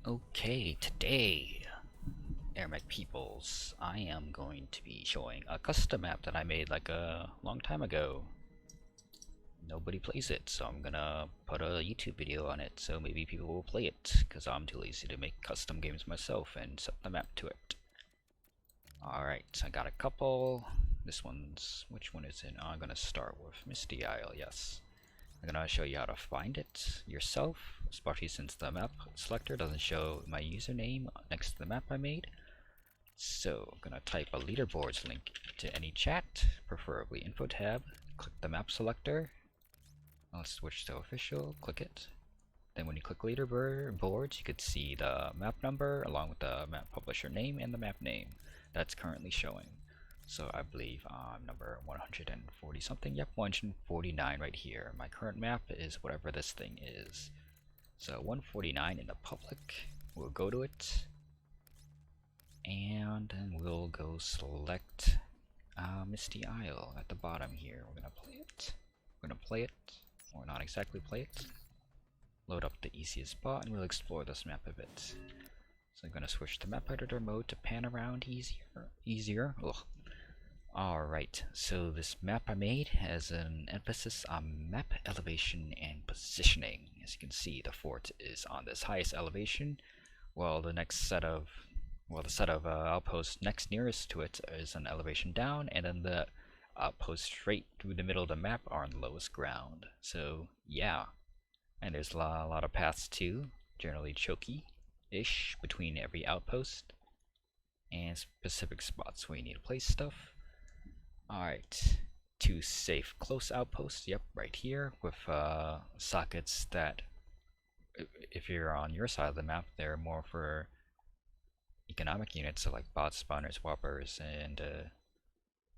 Okay, today, AirMech peoples, I am going to be showing a custom map that I made like a long time ago. Nobody plays it, so I'm gonna put a YouTube video on it so maybe people will play it, because I'm too lazy to make custom games myself and set the map to it. Alright, so I got a couple. Which one is it? I'm gonna start with Misty Isle, yes. I'm gonna show you how to find it yourself, especially since the map selector doesn't show my username next to the map I made. So I'm gonna type a leaderboards link to any chat, preferably info tab. Click the map selector. Let's switch to official. Click it. Then when you click leaderboards, you could see the map number along with the map publisher name and the map name that's currently showing. So I believe I'm number 140 something. Yep, 149 right here. My current map is whatever this thing is. So 149 in the public. We'll go to it. And then we'll go select Misty Isle at the bottom here. We're gonna play it. Or not exactly play it. Load up the easiest spot, and we'll explore this map a bit. So I'm gonna switch to map editor mode to pan around easier. Ugh. Alright, so this map I made has an emphasis on map elevation and positioning. As you can see, the fort is on this highest elevation, while the set of outposts next nearest to it is an elevation down, and then the outposts straight through the middle of the map are on the lowest ground. So yeah, and there's a lot of paths too, generally choky-ish between every outpost, and specific spots where you need to place stuff. Alright, two safe close outposts, yep, right here, with sockets that, if you're on your side of the map, they're more for economic units, so like bot spawners, whoppers, and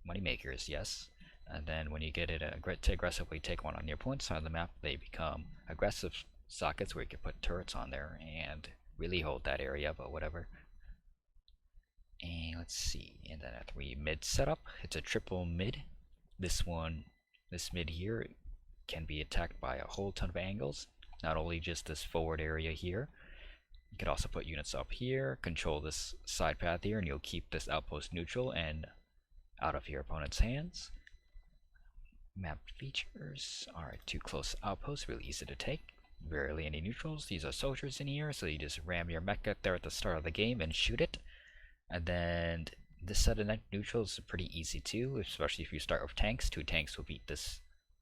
moneymakers, yes. And then when you get it to aggressively take one on your opponent's side of the map, they become aggressive sockets where you can put turrets on there and really hold that area, but whatever. And let's see, and then at 3 mid setup, it's a triple mid. This mid here can be attacked by a whole ton of angles, not only just this forward area here. You could also put units up here, control this side path here, and you'll keep this outpost neutral and out of your opponent's hands. Map features. Alright, two close outposts, really easy to take. Rarely any neutrals. These are soldiers in here, so you just ram your mech out there at the start of the game and shoot it. And then this set of neutrals is pretty easy too, especially if you start with tanks. Two tanks will beat this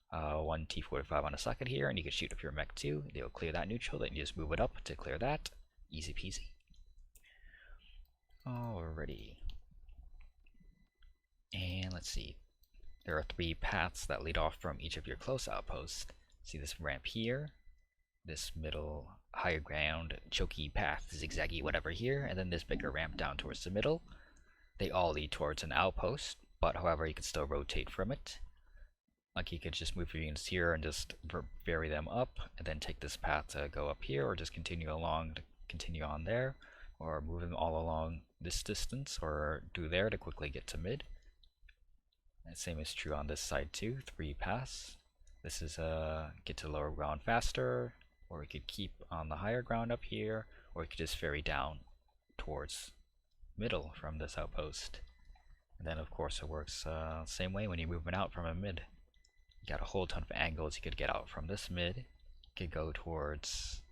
one T-45 on a socket here, and you can shoot up your mech too. They'll clear that neutral, then you just move it up to clear that. Easy peasy. Alrighty. And let's see. There are 3 paths that lead off from each of your close outposts. See this ramp here, this middle higher ground choky path, zigzaggy whatever here, and then this bigger ramp down towards the middle. They all lead towards an outpost, but however you can still rotate from it. Like you could just move your units here and just vary them up, and then take this path to go up here, or just continue along to continue on there, or move them all along this distance, or do there to quickly get to mid. And same is true on this side too, 3 paths. This is get to lower ground faster, or we could keep on the higher ground up here, or we could just ferry down towards middle from this outpost. And then of course it works same way when you're moving out from a mid. You got a whole ton of angles you could get out from this mid. You could go towards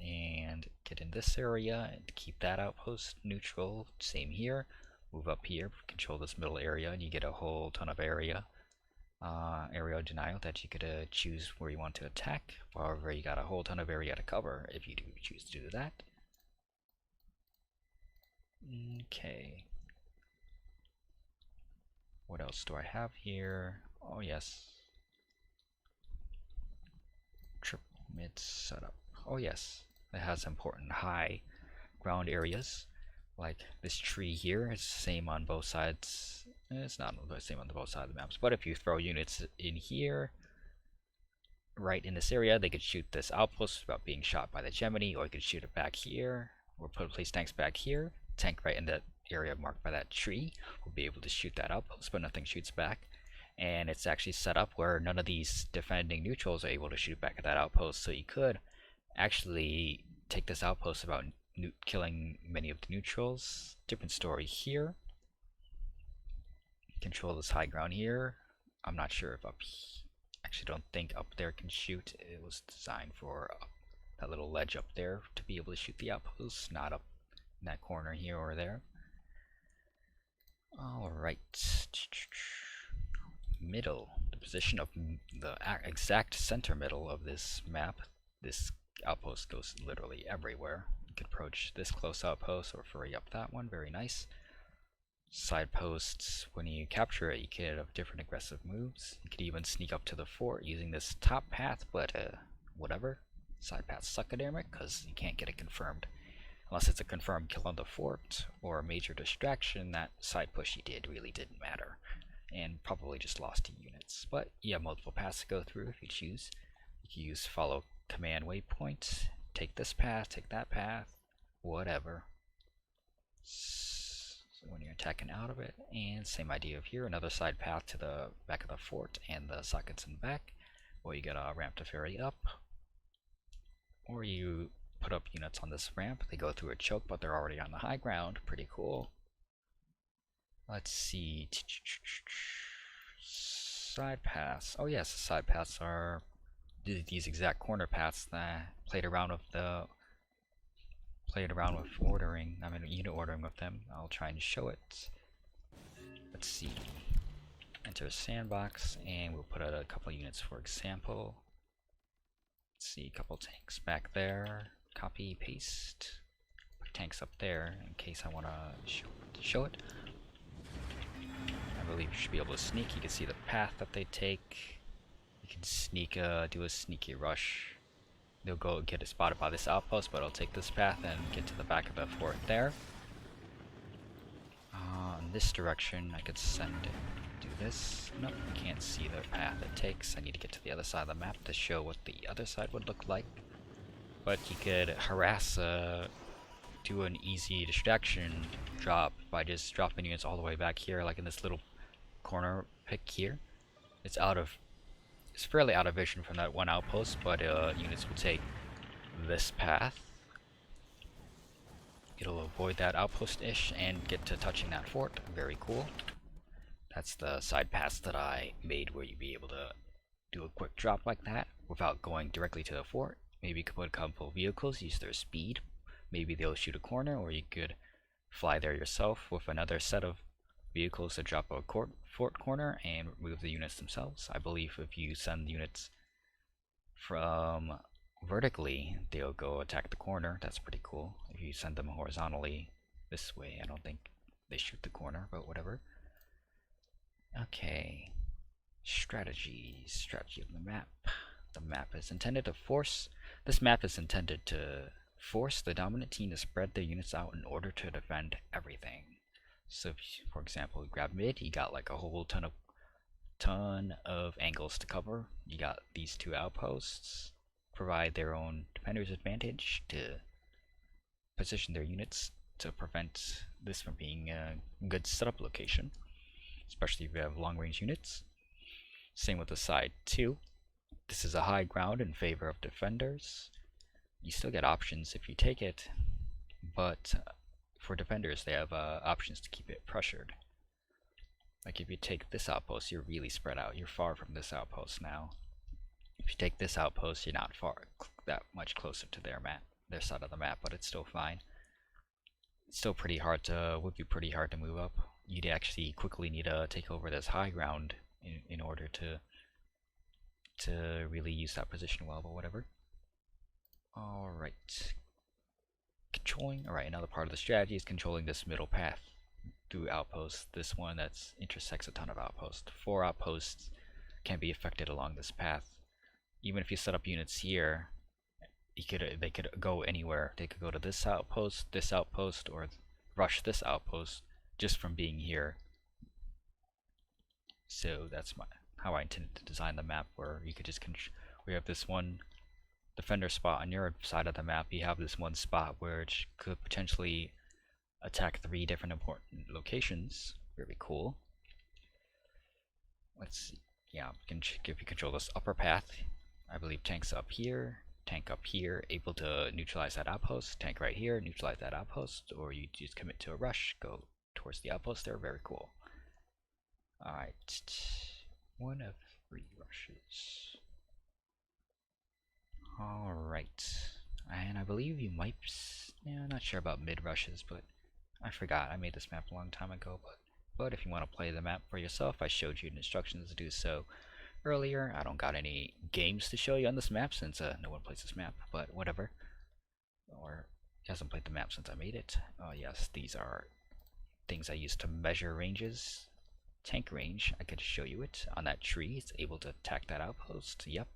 and get in this area and keep that outpost neutral. Same here. Move up here, control this middle area, and you get a whole ton of area denial that you could choose where you want to attack. However, you got a whole ton of area to cover if you do choose to do that. Okay. What else do I have here? Oh yes. Triple mid setup. Oh yes. It has important high ground areas. Like this tree here is the same on both sides. It's not the same on both sides of the maps, but if you throw units in here, right in this area, they could shoot this outpost without being shot by the Gemini, or you could shoot it back here, or place tanks back here. Tank right in that area marked by that tree will be able to shoot that outpost, but nothing shoots back. And it's actually set up where none of these defending neutrals are able to shoot back at that outpost, so you could actually take this outpost without killing many of the neutrals. Different story here. Control this high ground here. I'm not sure if actually don't think up there can shoot. It was designed for that little ledge up there to be able to shoot the outposts, not up in that corner here or there. Alright. Middle. The position of the exact center middle of this map. This outpost goes literally everywhere. You could approach this close outpost or furry up that one. Very nice. Side posts, when you capture it, you can have different aggressive moves. You could even sneak up to the fort using this top path, but whatever. Side paths suck at AirMech because you can't get it confirmed. Unless it's a confirmed kill on the fort or a major distraction, that side push you did really didn't matter. And probably just lost to units. But you have multiple paths to go through if you choose. You can use follow command waypoint, take this path, take that path, whatever. So when you're attacking out of it, and same idea of here, another side path to the back of the fort and the sockets in the back. Or you get a ramp to ferry up. Or you put up units on this ramp, they go through a choke, but they're already on the high ground. Pretty cool. Let's see. Side paths. Oh yes, the side paths are these exact corner paths that played around with ordering. I mean, unit ordering with them. I'll try and show it. Let's see. Enter sandbox, and we'll put out a couple units for example. Let's see, a couple tanks back there. Copy, paste. Put tanks up there in case I want to show it. I believe you should be able to sneak. You can see the path that they take. You can sneak, do a sneaky rush. They'll go get spotted by this outpost, but I'll take this path and get to the back of the fort there. In this direction, I could send it. Do this. Nope, you can't see the path it takes. I need to get to the other side of the map to show what the other side would look like. But you could harass, do an easy distraction drop by just dropping units all the way back here, like in this little corner pick here. It's fairly out of vision from that one outpost, but units will take this path. It'll avoid that outpost-ish and get to touching that fort. Very cool. That's the side paths that I made where you'd be able to do a quick drop like that without going directly to the fort. Maybe you could put a couple of vehicles, use their speed. Maybe they'll shoot a corner, or you could fly there yourself with another set of vehicles to drop a fort corner and remove the units themselves. I believe if you send units from vertically, they'll go attack the corner. That's pretty cool. If you send them horizontally this way, I don't think they shoot the corner, but whatever. Okay. Strategy of the map. The map is intended to force. This map is intended to force the dominant team to spread their units out in order to defend everything. So if you, for example, grab mid, you got like a whole ton of angles to cover. You got these two outposts, provide their own defender's advantage to position their units to prevent this from being a good setup location, especially if you have long-range units. Same with the side 2. This is a high ground in favor of defenders. You still get options if you take it, but for defenders they have options to keep it pressured. Like if you take this outpost, you're really spread out. You're far from this outpost now. If you take this outpost, you're not that much closer to their side of the map, but it's still fine. It's still pretty hard to, would be pretty hard to move up. You'd actually quickly need to take over this high ground in order to really use that position well, but whatever. Alright. Alright, another part of the strategy is controlling this middle path through outposts. This one that intersects a ton of outposts. 4 outposts can be affected along this path. Even if you set up units here, they could go anywhere. They could go to this outpost, or rush this outpost just from being here. So that's how I intended to design the map, where you could just we have this one defender spot on your side of the map. You have this one spot where it could potentially attack 3 different important locations. Very cool. Let's see. Yeah, if you control this upper path, I believe tanks up here. tank up here, able to neutralize that outpost, tank right here, neutralize that outpost, or you just commit to a rush, go towards the outpost there, very cool. Alright, 1 of 3 rushes. Alright, and I believe you might, yeah, not sure about mid rushes, but I forgot, I made this map a long time ago, but if you want to play the map for yourself, I showed you the instructions to do so earlier. I don't got any games to show you on this map since no one plays this map, but whatever. Or hasn't played the map since I made it. Oh yes, these are things I use to measure ranges. Tank range, I could show you it on that tree. It's able to attack that outpost. Yep.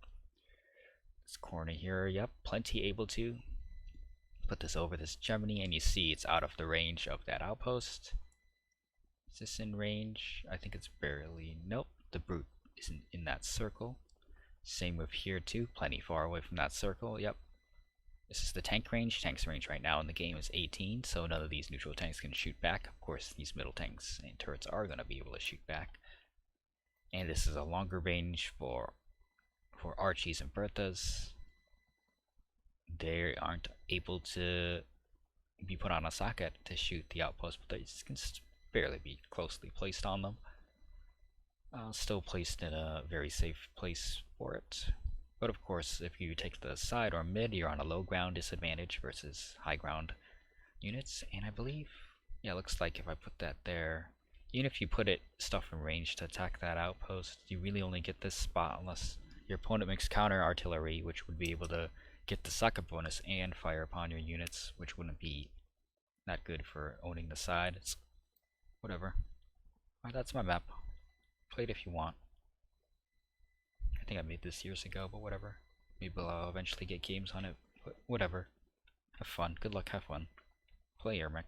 This corner here, yep, plenty able to. Put this over this Gemini and you see it's out of the range of that outpost. Is this in range? I think it's barely, nope, the brute isn't in that circle. Same with here too, plenty far away from that circle, yep. This is the tank range. Tank's range right now in the game is 18, so none of these neutral tanks can shoot back. Of course, these middle tanks and turrets are going to be able to shoot back. And this is a longer range for Archies and Berthas. They aren't able to be put on a socket to shoot the outpost, but they can barely be closely placed on them. Still placed in a very safe place for it. But of course, if you take the side or mid, you're on a low ground disadvantage versus high ground units. And I believe, yeah, it looks like if I put that there, even if you put it stuff in range to attack that outpost, you really only get this spot unless your opponent makes counter artillery, which would be able to get the socket bonus and fire upon your units, which wouldn't be that good for owning the side. It's whatever. Alright, that's my map. Play it if you want. I think I made this years ago, but whatever. Maybe I'll eventually get games on it, but whatever. Have fun. Good luck, have fun. Play AirMech.